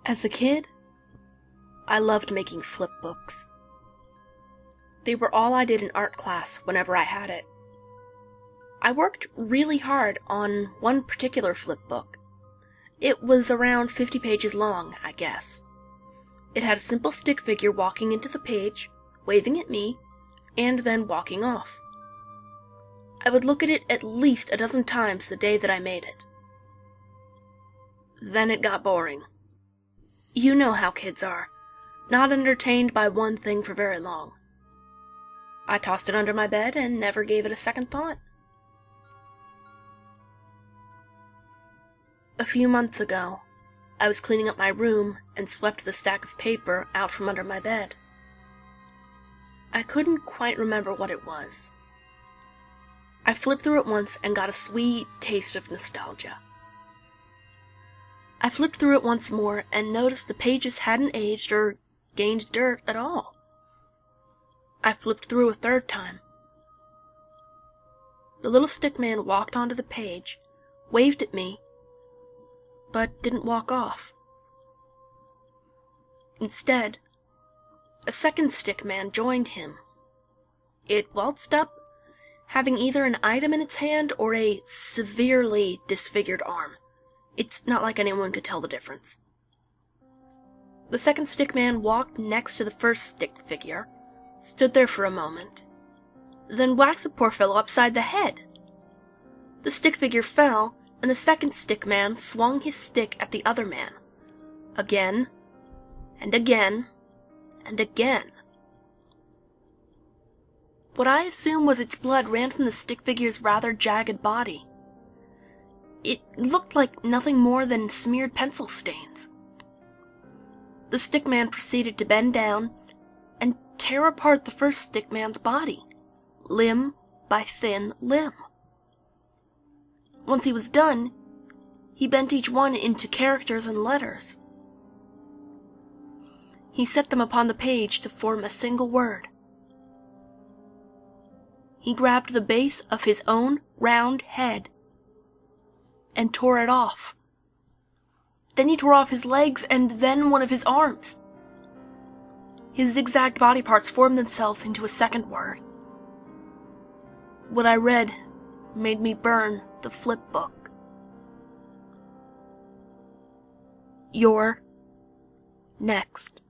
As a kid, I loved making flipbooks. They were all I did in art class whenever I had it. I worked really hard on one particular flipbook. It was around 50 pages long, I guess. It had a simple stick figure walking into the page, waving at me, and then walking off. I would look at it at least a dozen times the day that I made it. Then it got boring. You know how kids are, not entertained by one thing for very long. I tossed it under my bed and never gave it a second thought. A few months ago, I was cleaning up my room and swept the stack of paper out from under my bed. I couldn't quite remember what it was. I flipped through it once and got a sweet taste of nostalgia. I flipped through it once more and noticed the pages hadn't aged or gained dirt at all. I flipped through a third time. The little stick man walked onto the page, waved at me, but didn't walk off. Instead, a second stick man joined him. It waltzed up, having either an item in its hand or a severely disfigured arm. It's not like anyone could tell the difference. The second stick man walked next to the first stick figure, stood there for a moment, then whacked the poor fellow upside the head. The stick figure fell, and the second stick man swung his stick at the other man. Again, and again, and again. What I assume was its blood ran from the stick figure's rather jagged body. It looked like nothing more than smeared pencil stains. The stick man proceeded to bend down and tear apart the first stick man's body, limb by thin limb. Once he was done, he bent each one into characters and letters. He set them upon the page to form a single word. He grabbed the base of his own round head and tore it off. Then he tore off his legs and then one of his arms. His zigzagged body parts formed themselves into a second word. What I read made me burn the flipbook. You're next.